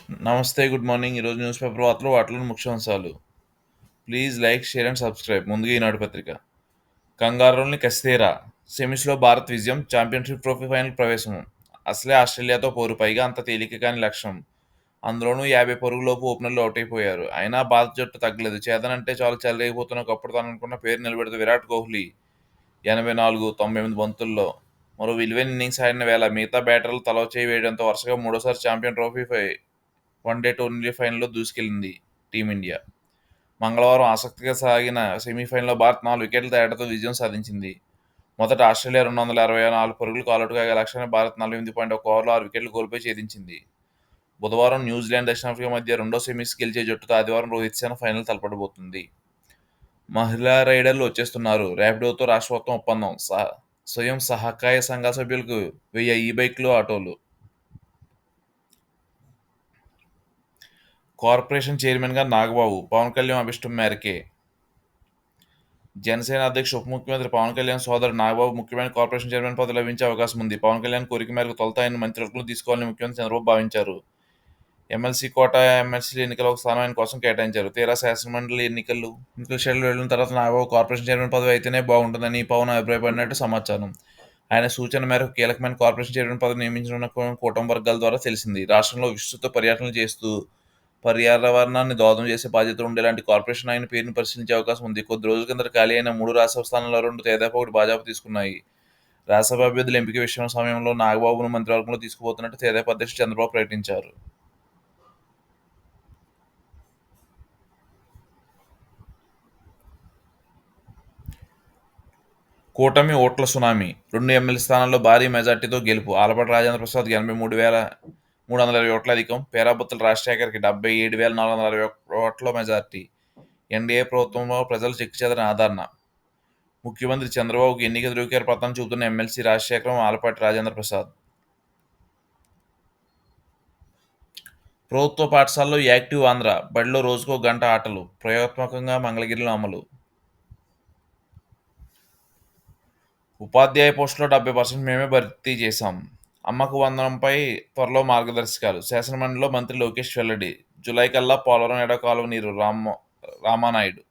నమస్తే, good morning. ఈరోజు news paper వార్తల్లోని ముఖ్యాంశాలు. Please like, share and subscribe. ముందుగా ఈనాడు పత్రిక. కంగారుల్ని కస్తేరా సెమీస్లో భారత్ విజయం, ఛాంపియన్షిప్ ట్రోఫీ ఫైనల్ ప్రవేశం. అసలే ఆస్ట్రేలియాతో పోరు, పైగా అంత తేలిక కాని లక్ష్యం. అందులోనూ 50 పరుగులోపు ఓపెనర్లు అవుట్ అయిపోయారు. అయినా భారత జట్టు తగ్గలేదు. చేతనంటే చాలు చెలరేగిపోతున్న ఒకప్పుడు తననుకున్న పేరు నిలబెడితే విరాట్ కోహ్లీ 84, 98 బంతుల్లో మరో విలువైన ఇన్నింగ్స్ ఆడిన వేళ మిగతా బ్యాటర్లు తలో చేయి వేయడంతో వరుసగా మూడోసారి ఛాంపియన్ ట్రోఫీ వన్డే టోర్నీ ఫైనల్లో దూసుకెళ్లింది టీమిండియా. మంగళవారం ఆసక్తిగా సాగిన సెమీఫైనల్లో భారత్ 4 వికెట్ల తేడాతో విజయం సాధించింది. మొదట ఆస్ట్రేలియా 264 పరుగులకు ఆలౌట్ కాగా లక్ష్యాన్ని భారత్ 48.1 ఓవర్లో 6 వికెట్లు కోల్పోయి ఛేదించింది. బుధవారం న్యూజిలాండ్, దక్షిణాఫ్రికా మధ్య రెండో సెమీస్ గెలిచే జట్టుతో ఆదివారం రోహిత్ సేన ఫైనల్ తలపడబోతుంది. మహిళా రైడర్లు వచ్చేస్తున్నారు. ర్యాపిడోతో రాష్ట్ర మొత్తం ఒప్పందం. స్వయం సహాయ సంఘాల సభ్యులకు 1000 ఈ-బైక్లు, ఆటోలు. కార్పొరేషన్ చైర్మన్గా నాగబాబు, పవన్ కళ్యాణ్ అభిష్టం మేరకే. జనసేన అధ్యక్షుడు ఉప ముఖ్యమంత్రి పవన్ కళ్యాణ్ సోదరుడు నాగబాబు ముఖ్యమైన కార్పొరేషన్ చైర్మన్ పదవి లభించే అవకాశం ఉంది. పవన్ కళ్యాణ్ కోరిక మేరకు తొలుత ఆయన మంత్రివర్గంలో తీసుకోవాలని ముఖ్యమంత్రి చంద్రబాబు భావించారు. ఎమ్మెల్సీ కోట, ఎమ్మెల్సీ ఎన్నికల ఒక స్థానం ఆయన కోసం కేటాయించారు. తీరా శాసనమండలి ఎన్నికల షెడ్యూల్ వెళ్లిన తర్వాత నాగబాబు కార్పొరేషన్ చైర్మన్ పదవి అయితేనే బాగుంటుందని పవన్ అభిప్రాయపడినట్టు సమాచారం. ఆయన సూచన మేరకు కీలకమైన కార్పొరేషన్ చైర్మన్ పదవి నియమించనున్న కూటమి వర్గాల ద్వారా తెలిసింది. రాష్ట్రంలో విస్తృత పర్యటనలు చేస్తూ పర్యావరణాన్ని దోహదం చేసే బాధ్యత ఉండేలాంటి కార్పొరేషన్ ఆయన పేరును పరిశీలించే అవకాశం ఉంది. కొద్ది రోజుల కిందట ఖాళీ అయిన 3 రాజ్యసభ స్థానాల్లో 2 తెదేపా, 1 భాజపా తీసుకున్నాయి. రాజ్యసభ అభ్యర్థుల ఎంపిక విషయం సమయంలో నాగబాబును మంత్రివర్గంలో తీసుకుపోతున్నట్టు తెదేపా అధ్యక్షుడు చంద్రబాబు ప్రకటించారు. కూటమి ఓట్ల సునామీ. 2 ఎమ్మెల్యే స్థానాల్లో భారీ మెజార్టీతో గెలుపు. ఆలపాటి రాజేంద్ర ప్రసాద్ 83,320 ఓట్ల అధికం. పేరాబత్తుల రాజశేఖర్కి 77,460 ఓట్ల మెజార్టీ. ఎన్డీఏ ప్రభుత్వంలో ప్రజలు చెక్కుచెదరని ఆదరణ. ముఖ్యమంత్రి చంద్రబాబుకు ఎన్నికల ధృవీకరణ పత్రం చూపుతున్న ఎమ్మెల్సీ రాజశేఖరం, ఆలపాటి రాజేంద్ర ప్రసాద్. ప్రభుత్వ పాఠశాలలో యాక్టివ్ ఆంధ్ర, బడిలో రోజుకో గంట ఆటలు. ప్రయోగాత్మకంగా మంగళగిరిలో అమలు. ఉపాధ్యాయ పోస్టులో 70% మేమే భర్తీ చేశాం. అమ్మకు వందనంపై త్వరలో మార్గదర్శకాలు. శాసనమండలిలో మంత్రి లోకేష్ వెల్లడి. జులై కల్లా పోలవరం ఎడవ కాలువ నీరు. రామానాయుడు.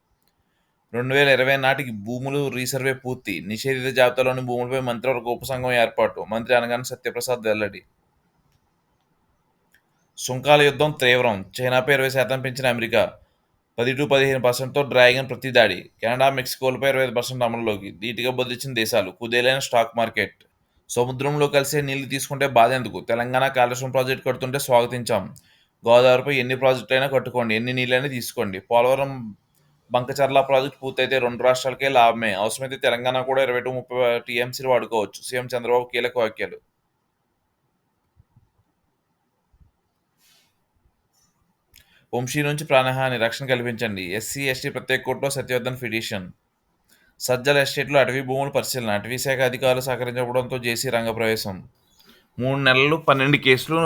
2020 నాటికి భూములు రీసర్వే పూర్తి. నిషేధిత జాబితాలోని భూములపై మంత్రివర్గ ఉపసంఘం ఏర్పాటు. మంత్రి అనగాని సత్యప్రసాద్ వెల్లడి. సుంకాల యుద్ధం తీవ్రం. చైనాపై 20% పెంచిన అమెరికా. 10-15%తో డ్రాగన్ ప్రతి దాడి. కెనడా, మెక్సికోలపై 25% అమలులోకి. ధీటుగా బదిలించిన దేశాలు. కుదేలైన స్టాక్ మార్కెట్. సముద్రంలో కలిసే నీళ్లు తీసుకుంటే బాధ ఎందుకు? తెలంగాణ కాళేశ్వరం ప్రాజెక్టు కడుతుంటే స్వాగతించాం. గోదావరిపై ఎన్ని ప్రాజెక్టులైనా కట్టుకోండి, ఎన్ని నీళ్ళైనా తీసుకోండి. పోలవరం బంకచర్ల ప్రాజెక్టు పూర్తయితే 2 రాష్ట్రాలకే లాభమే. అవసరమైతే తెలంగాణ కూడా 20-30 టీఎంసీలు వాడుకోవచ్చు. సీఎం చంద్రబాబు కీలక వ్యాఖ్యలు. వంశీ నుంచి ప్రాణహాని, రక్షణ కల్పించండి. ఎస్సీ, ఎస్టీ ప్రత్యేక కోర్టులో సత్యవర్ధన్ పిటిషన్. సజ్జల ఎస్టేట్లో అటవీ భూముల పరిశీలన. అటవీ శాఖ అధికారులు సహకరించకపోవడంతో జేసీ రంగప్రవేశం. 3 నెలలు 12 కేసులు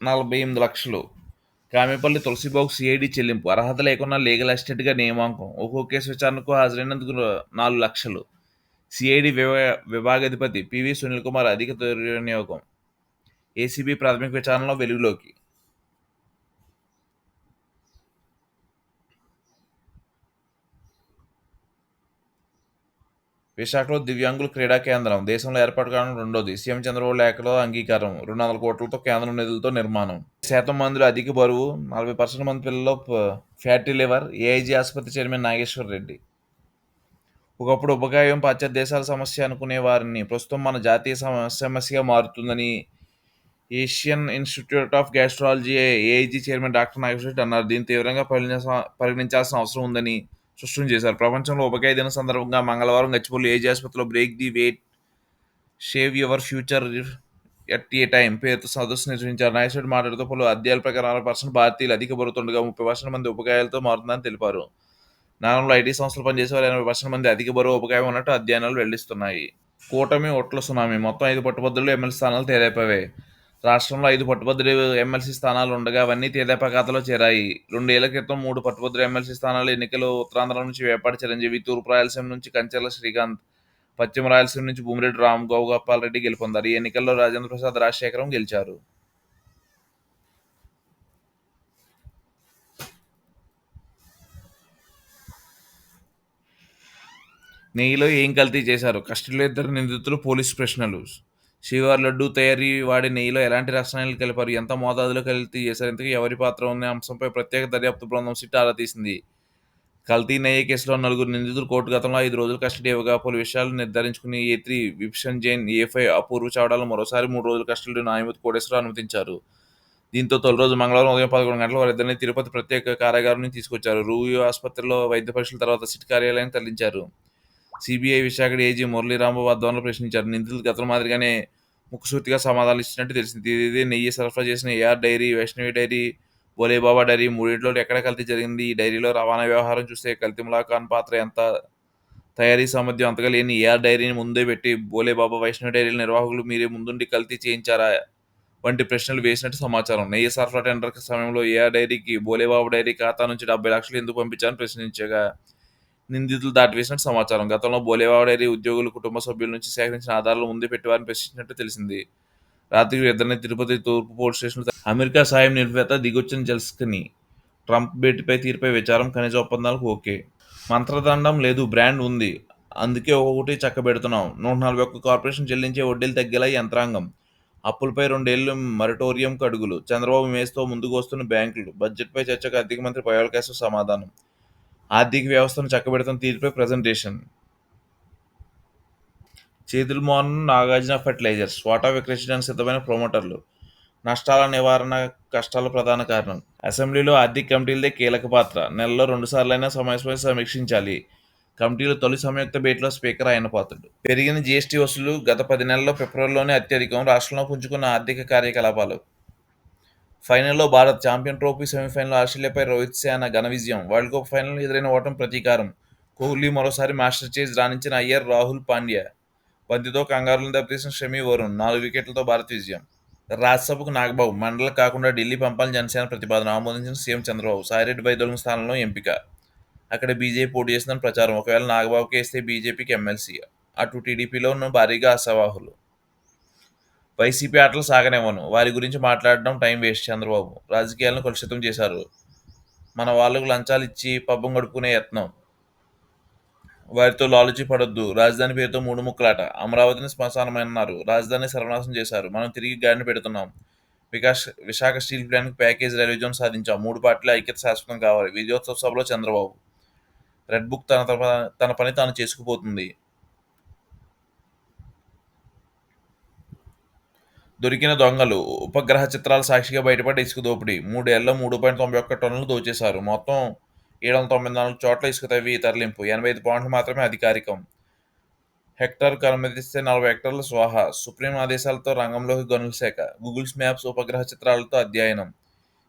48 లక్షలు. కామేపల్లి తులసిబాబుకు సిఐడి చెల్లింపు. అర్హత లేకున్నా లీగల్ అసిస్టెంట్గా నియామకం. ఒక్కో కేసు విచారణకు హాజరైనందుకు 4 లక్షలు. సిఐడి విభాగాధిపతి పివి సునీల్ కుమార్ అధిక దుర్వినియోగం. ఏసీబీ ప్రాథమిక విచారణలో వెలుగులోకి. విశాఖలో దివ్యాంగుల క్రీడా కేంద్రం. దేశంలో ఏర్పాటు కావడం రెండోది. సీఎం చంద్రబాబు లేఖలో అంగీకారం. 200 కోట్లతో కేంద్రం నిధులతో నిర్మాణం. శాతం మందిలో అధిక బరువు. 40% మంది పిల్లల్లో ఫ్యాటీ లివర్. ఏఐజీ ఆసుపత్రి చైర్మన్ నాగేశ్వర్ రెడ్డి. ఒకప్పుడు ఉపకాయం పాశ్చాత్య దేశాల సమస్య అనుకునే వారిని ప్రస్తుతం మన జాతీయ సమస్యగా మారుతుందని Asian institute of gastrology AIG chairman doctor Nageswara Reddy అన్నారు. దీన్ని తీవ్రంగా పరిగణించాల్సిన అవసరం ఉందని స్పష్టం చేశారు. ప్రపంచంలో ఉపకాయ దినం సందర్భంగా మంగళవారం గచ్చిబౌలి ఏఐజీ ఆసుపత్రిలో break the weight, shave your future at a time పేరుతో సదస్సు నిర్వహించారు. నాగేశ్వర రెడ్డి మాట్లాడుతూ పలు అధ్యాయాల ప్రకారం 40% భారతీయులు అధిక బరువుతుండగా 30% మంది ఉపకాయాలతో మారుతుందని తెలిపారు. నగరంలో ఐటీ సంస్థలు పనిచేసేవారు 80% మంది అధిక బరువు ఉపకాయం ఉన్నట్టు అధ్యయనాలు వెల్లడిస్తున్నాయి. కూటమి ఓట్ల సునామీ. మొత్తం 5 పట్టుభద్రులు ఎమ్మెల్సీ స్థానాలు తెదేపావే. రాష్ట్రంలో 5 పట్టుభద్రులు ఎమ్మెల్సీ స్థానాలు ఉండగా అవన్నీ తెదేపా ఖాతాలో చేరాయి. 2 ఏళ్ల క్రితం 3 పట్టుభద్రుల ఎమ్మెల్సీ స్థానాలు ఎన్నికలు ఉత్తరాంధ్ర నుంచి వేపాటి చిరంజీవి, తూర్పు రాయలసీమ నుంచి కంచెల శ్రీకాంత్, పశ్చిమ రాయలసీమ నుంచి భూమిరెడ్డి గోపాల్ రెడ్డి గెలుపొందారు. ఈ ఎన్నికల్లో రాజేంద్ర ప్రసాద్, రాజశేఖరం గెలిచారు. నెయ్యిలో ఏం కల్తీ చేశారు? కస్టడీలో ఇద్దరు నిందితులు పోలీసు ప్రశ్నలు. శ్రీవారి లడ్డూ తయారీ వాడే నెయ్యిలో ఎలాంటి రసాయనాలు కలిపారు? ఎంత మోతాదులో కల్తీ చేశారు? ఇంతకీ ఎవరి పాత్ర ఉన్న అంశంపై ప్రత్యేక దర్యాప్తు బృందం సిట్ ఆరా తీసింది. కల్తీ నెయ్యి కేసులో నలుగురు నిందితులు కోర్టు గతంలో 5 రోజులు కస్టడీ ఇవ్వగా పలు విషయాలు నిర్ధారించుకుని ఏ3 విభీషణ్ జైన్, ఏ5 అపూర్వ చావడాలను మరోసారి 3 రోజుల కస్టడీలో న్యాయమూర్తి కోటేశ్వరరావు అనుమతించారు. దీంతో తొలి రోజు మంగళవారం ఉదయం 11 గంటలకు వారిద్దరిని తిరుపతి ప్రత్యేక కారాగారం నుంచి తీసుకొచ్చారు. రూయు ఆసుపత్రిలో వైద్య పరీక్షల తర్వాత సిట్ కార్యాలయానికి తరలించారు. సీబీఐ విశాఖ డీఐజీ మురళీ రాంబాబు ఆధ్వర్యంలో ప్రశ్నించారు. నిందితులు గతం మాదిరిగానే ముక్కుసూటిగా సమాధానాలు ఇచ్చినట్టు తెలిసింది. ఇదే నెయ్యి సరఫరా చేసిన AR dairy, Vaishnavi dairy, Bholebaba dairy మూడింటిలో ఎక్కడ కల్తీ జరిగింది? ఈ డైరీలో రవాణా వ్యవహారం చూస్తే కల్తీములా ఖాన్ పాత్ర ఎంత? తయారీ సామర్థ్యం అంతగా లేని ఏఆర్ డైరీని ముందే పెట్టి భోలేబాబా, వైష్ణవి డైరీల నిర్వాహకులు మీరే ముందుండి కల్తీ చేయించారా? వంటి ప్రశ్నలు వేసినట్టు సమాచారం. నెయ్యి సరఫరా టెండర్ సమయంలో ఏఆర్ డైరీకి భోలేబాబా డైరీ ఖాతా నుంచి 70 లక్షలు ఎందుకు పంపించారని ప్రశ్నించగా నిందితులు దాటివేసినట్టు సమాచారం. గతంలో భోలేబాబా డైరీ ఉద్యోగులు, కుటుంబ సభ్యుల నుంచి సేకరించిన ఆధారాలు ముందే పెట్టేవారిని ప్రశ్నించినట్టు తెలిసింది. రాత్రికి ఇద్దరిని తిరుపతి తూర్పు పోలీస్ స్టేషన్ అమెరికా సాయం నిర్వేత దిగొచ్చిన జెల్స్కనీ ట్రంప్ భేటీపై తీరుపై విచారం, ఖనిజ ఒప్పందాలకు ఓకే. మంత్రదండం లేదు, బ్రాండ్ ఉంది. అందుకే ఒక్కొక్కటి చక్కబెడుతున్నాం. 141 కార్పొరేషన్ చెల్లించే వడ్డీలు తగ్గేలా యంత్రాంగం. అప్పులపై 2 ఏళ్లు మరటోరియంకు అడుగులు. చంద్రబాబు ఇమేజ్తో ముందుకు వస్తున్న బ్యాంకులు. బడ్జెట్పై చర్చకు ఆర్థిక మంత్రి పయ్యావుల కేశవ్ సమాధానం. ఆర్థిక వ్యవస్థను చక్కబెడుతున్న తీరుపై ప్రజెంటేషన్. చేతులు మోహన్, నాగార్జున ఫెర్టిలైజర్స్ వాటా విక్రయించడానికి సిద్ధమైన ప్రమోటర్లు. నష్టాల నివారణ కష్టాల ప్రధాన కారణం. అసెంబ్లీలో ఆర్థిక కమిటీలదే కీలక పాత్ర. నెలలో 2 సార్లైనా సమావేశమై సమీక్షించాలి. కమిటీల తొలి సంయుక్త భేటీలో స్పీకర్ ఆయన పాత్రుడు. పెరిగిన జీఎస్టీ వసూలు. గత 10 నెలల్లో ఫిబ్రవరిలోనే అత్యధికం. రాష్ట్రంలో పుంజుకున్న ఆర్థిక కార్యకలాపాలు. ఫైనల్లో భారత్. ఛాంపియన్ ట్రోఫీ సెమీఫైనల్లో ఆస్ట్రేలియాపై రోహిత్ సేన ఘన విజయం. వరల్డ్ కప్ ఫైనల్లో ఎదురైన ఓటమి ప్రతీకారం. కోహ్లీ మరోసారి మాస్టర్ చేజ్ రాణించిన అయ్యర్, రాహుల్, పాండ్యా. బంతితో కంగారులను దెబ్బతీసిన షమి, వరుణ్. 4 వికెట్లతో భారత్ విజయం. రాజ్యసభకు నాగబాబు. మండలి కాకుండా ఢిల్లీ పంపాలని జనసేన ప్రతిపాదన. ఆమోదించిన సీఎం చంద్రబాబు. సాయిరెడ్డి వైదొలగం స్థానంలో ఎంపిక. అక్కడ బీజేపీ పోటీ చేస్తుందని ప్రచారం. ఒకవేళ నాగబాబుకి వేస్తే బీజేపీకి ఎమ్మెల్సీ. అటు టీడీపీలో భారీగా అసవాహులు. వైసీపీ ఆటలు సాగనివ్వను. వారి గురించి మాట్లాడడం టైం వేస్ట్. చంద్రబాబు. రాజకీయాలను కలుషితం చేశారు. మన వాళ్లకు లంచాలు ఇచ్చి పబ్బం గడుపుకునే యత్నం. వారితో లాలచీ పడొద్దు. రాజధాని పేరుతో 3 ముక్కలాట. అమరావతిని శ్మశానమన్నారు. రాజధాని సర్వనాశనం చేశారు. మనం తిరిగి గాడిన పెడుతున్నాం. విశాఖ స్టీల్ ప్లాంట్కు ప్యాకేజ్ రైల్వే జోన్ సాధించాం. 3 పార్టీల ఐక్యత శాశ్వతం కావాలి. విజయోత్సవ సభలో చంద్రబాబు. రెడ్ బుక్ తన పని తాను చేసుకుపోతుంది. దొరికిన దొంగలు. ఉపగ్రహ చిత్రాల సాక్షిగా బయటపడ్డ ఇసుక దోపిడీ. 3 ఏళ్లలో 3.91 టన్నులు దోచేశారు. మొత్తం 794 చోట్ల ఇసుక తవ్వి తరలింపు. 85 పాయింట్లు మాత్రమే అధికారికం. హెక్టార్కు అనుమతిస్తే 40 హెక్టార్ల స్వాహా. సుప్రీం ఆదేశాలతో రంగంలోకి గనుల శాఖ. గూగుల్స్ మ్యాప్స్ ఉపగ్రహ చిత్రాలతో అధ్యయనం.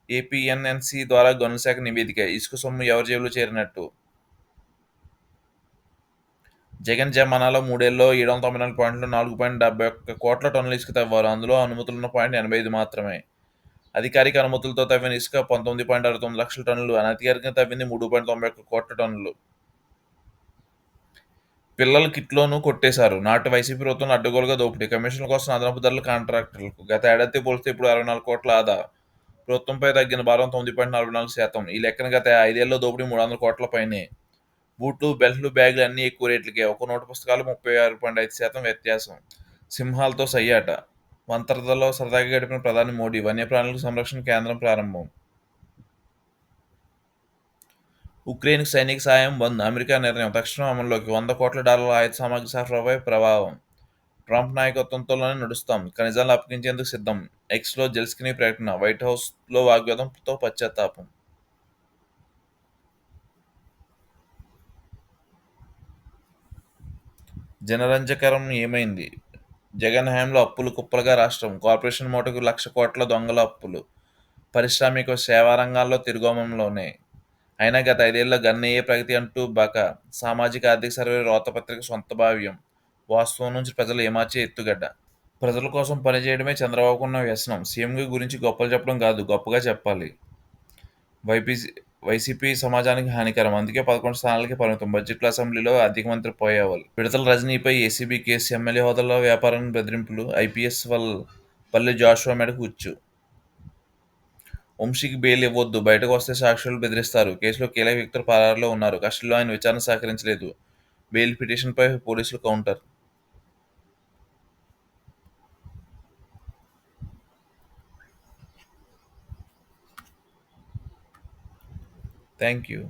ఏపీఎన్ఎన్సీ ద్వారా గనుల శాఖ నివేదిక. ఇసుక సొమ్ము ఎవరి జేబులో చేరినట్టు. జగన్ జమానాలో 3 ఏళ్లలో 794 పాయింట్లు 4.71 కోట్ల టన్నుల ఇసుక తవ్వారు. అందులో అనుమతులున్న పాయింట్ 85 మాత్రమే. అధికారిక అనుమతులతో తవ్విన ఇసుక 19.69 లక్షల టన్నులు. అనధికారికంగా తవ్వింది 3.91 కోట్ల టన్నులు. పిల్లల కిట్లోనూ కొట్టేశారు. నాటి వైసీపీ ప్రభుత్వంలో అడ్డగోలుగా దోపిడీ. కమిషన్ల కోసం అదనపు ధరలు కాంట్రాక్టర్లకు. గత ఏడాదితో పోలిస్తే ఇప్పుడు 64 కోట్ల ఆదా. ప్రభుత్వంపై తగ్గిన భారం 9.44%. ఈ లెక్కన గత 5 ఏళ్లలో దోపిడీ 300 కోట్ల పైనే. బూట్లు, బెల్ట్లు, బ్యాగులు అన్నీ ఎక్కువ రేట్లకే. ఒక నోటు పుస్తకాలు 36.5% వ్యత్యాసం. సింహాలతో సయ్యాట. వంతరదలో సరదాగా గడిపిన ప్రధాని మోడీ. వన్యప్రాణుల సంరక్షణ కేంద్రం ప్రారంభం. ఉక్రెయిన్కు సైనిక సాయం బంద్. అమెరికా నిర్ణయం తక్షణం అమల్లోకి. $100 కోట్ల ఆయుధ సామాగ్రి సరఫరాపై ప్రభావం. ట్రంప్ నాయకత్వంతోనే నడుస్తాం. ఖనిజాలను అప్పగించేందుకు సిద్ధం. ఎక్స్లో జెల్స్కనీ ప్రకటన. వైట్ హౌస్లో వాగ్వాదంతో పశ్చాత్తాపం. జనరంజకరం ఏమైంది? జగన్ హయాంలో అప్పులు కుప్పలుగా రాష్ట్రం. కార్పొరేషన్ మూటకు 1,00,000 కోట్ల దొంగల అప్పులు. పారిశ్రామిక సేవా రంగాల్లో తిరోగమనంలోనే. అయినా గత 5 ఏళ్లలో గణనీయ ప్రగతి అంటూ బక. సామాజిక ఆర్థిక సర్వే రోతపత్రిక సొంత భావ్యం. వాస్తవం నుంచి ప్రజలు ఏమార్చే ఎత్తుగడ్డ. ప్రజల కోసం పనిచేయడమే చంద్రబాబుకున్న వ్యసనం. సీఎంగా గురించి గొప్పలు చెప్పడం కాదు, గొప్పగా చెప్పాలి. వైసీపీ సమాజానికి హానికరం. అందుకే 11 స్థానాలకే పరిమితం. బడ్జెట్లో అసెంబ్లీలో ఆర్థిక మంత్రి పోయేవాళ్ళు. పిడతల రజనీపై ఏసీబీ కేసు. ఎమ్మెల్యే హోదాలో వ్యాపారానికి బెదిరింపులు. ఐపీఎస్ పల్లె జాషువా మెడకు ఉచ్చు. వంశీకి బెయిల్ ఇవ్వొద్దు. బయటకు వస్తే సాక్షులు బెదిరిస్తారు. కేసులో కీలక వ్యక్తులు పరారీలో ఉన్నారు. కస్టడీలో ఆయన విచారణ సహకరించలేదు. బెయిల్ పిటిషన్‌పై పోలీసులు కౌంటర్. Thank you.